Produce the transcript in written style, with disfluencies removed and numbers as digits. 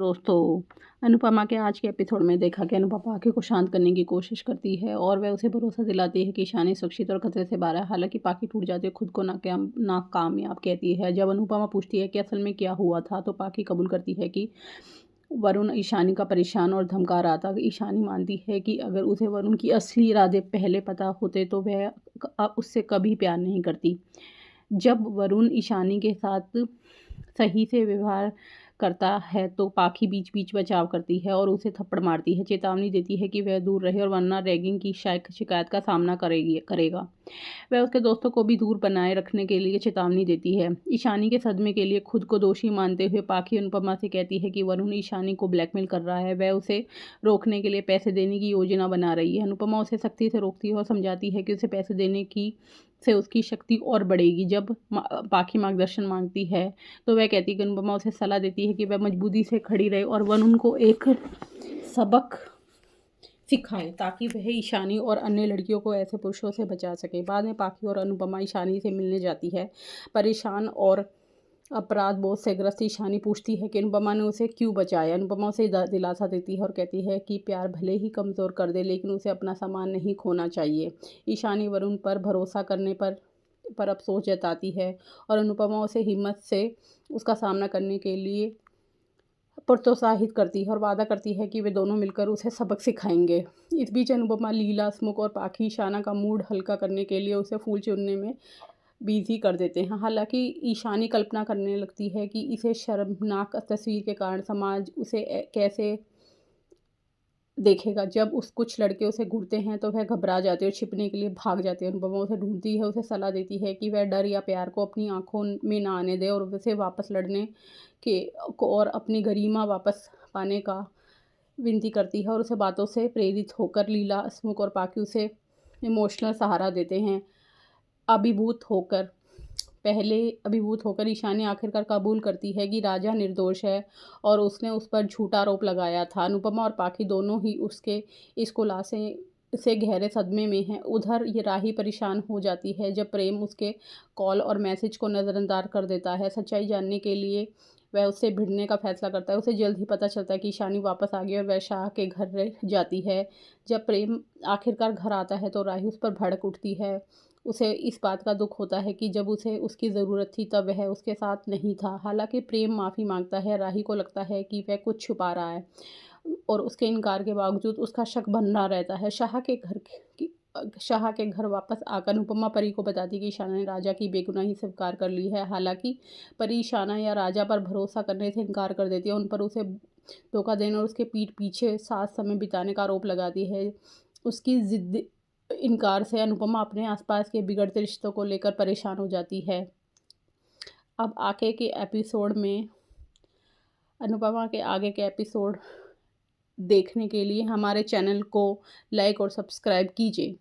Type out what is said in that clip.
दोस्तों, अनुपमा के आज के एपिसोड में देखा कि अनुपमा पाखी को शांत करने की कोशिश करती है और वह उसे भरोसा दिलाती है कि ईशानी सुरक्षित और खतरे से बाहर है। हालांकि पाखी टूट जाती है, खुद को नाकामयाब कहती है। जब अनुपमा पूछती है कि असल में क्या हुआ था, तो पाखी कबूल करती है कि वरुण ईशानी का परेशान और धमका रहा था। ईशानी मानती है कि अगर उसे वरुण की असली इरादे पहले पता होते तो वह उससे कभी प्यार नहीं करती। जब वरुण ईशानी के साथ सही से व्यवहार करता है तो पाखी बीच बीच बचाव करती है और उसे थप्पड़ मारती है, चेतावनी देती है कि वह दूर रहे और वरना रैगिंग की शिकायत का सामना करेगा। वह उसके दोस्तों को भी दूर बनाए रखने के लिए चेतावनी देती है। ईशानी के सदमे के लिए खुद को दोषी मानते हुए पाखी अनुपमा से कहती है कि वरुण ईशानी को ब्लैकमेल कर रहा है, वह उसे रोकने के लिए पैसे देने की योजना बना रही है। अनुपमा उसे सख्ती से रोकती है और समझाती है कि उसे पैसे देने की से उसकी शक्ति और बढ़ेगी। जब पाखी मार्गदर्शन मांगती है तो वह कहती है कि अनुपमा उसे सलाह देती है कि वह मजबूती से खड़ी रहे और वरुण को एक सबक सिखाए ताकि वह ईशानी और अन्य लड़कियों को ऐसे पुरुषों से बचा सके। बाद में पाखी और अनुपमा ईशानी से मिलने जाती है। परेशान और अपराध बोध से ग्रस्त ईशानी पूछती है कि अनुपमा ने उसे क्यों बचाया। अनुपमा उसे दिलासा देती है और कहती है कि प्यार भले ही कमज़ोर कर दे, लेकिन उसे अपना सामान नहीं खोना चाहिए। ईशानी वरुण पर भरोसा करने पर अफसोस जताती है और अनुपमा उसे हिम्मत से उसका सामना करने के लिए प्रोत्साहित करती है और वादा करती है कि वे दोनों मिलकर उसे सबक सिखाएंगे। इस बीच अनुपमा, लीला, हंसमुख और पाखी ईशाना का मूड हल्का करने के लिए उसे फूल चुनने में बिजी कर देते हैं। हालांकि ईशानी कल्पना करने लगती है कि इसे शर्मनाक तस्वीर के कारण समाज उसे कैसे देखेगा। जब कुछ लड़के उसे घूरते हैं तो वह घबरा जाती है और छिपने के लिए भाग जाती है। अनुपमा उसे ढूंढती है, उसे सलाह देती है कि वह डर या प्यार को अपनी आंखों में ना आने दे और उसे वापस लड़ने के को और अपनी गरिमा वापस पाने का विनती करती है और उसे बातों से प्रेरित होकर लीला, हंसमुख और पाखी उसे इमोशनल सहारा देते हैं। अभिभूत होकर ईशानी आखिरकार कबूल करती है कि राजा निर्दोष है और उसने उस पर झूठा आरोप लगाया था। अनुपमा और पाखी दोनों ही उसके इस खुलासे से गहरे सदमे में हैं। उधर ये राही परेशान हो जाती है जब प्रेम उसके कॉल और मैसेज को नज़रअंदाज कर देता है। सच्चाई जानने के लिए वह उससे भिड़ने का फैसला करता है। उसे जल्द ही पता चलता है कि ईशानी वापस आ गई और वह शाह के घर रह जाती है। जब प्रेम आखिरकार घर आता है तो राही उस पर भड़क उठती है। उसे इस बात का दुख होता है कि जब उसे उसकी ज़रूरत थी तब वह उसके साथ नहीं था। हालांकि प्रेम माफ़ी मांगता है, राही को लगता है कि वह कुछ छुपा रहा है और उसके इनकार के बावजूद उसका शक बना रहता है। शाह के घर वापस आकर अनुपमा परी को बताती कि ईशाना ने राजा की बेगुनाही स्वीकार कर ली है। हालांकि परी ईशाना या राजा पर भरोसा करने से इनकार कर देती है, उन पर उसे धोखा देने और उसके पीठ पीछे साथ समय बिताने का आरोप लगाती है। उसकी जिद इनकार से अनुपमा अपने आसपास के बिगड़ते रिश्तों को लेकर परेशान हो जाती है। अब आगे के एपिसोड में अनुपमा के आगे के एपिसोड देखने के लिए हमारे चैनल को लाइक और सब्सक्राइब कीजिए।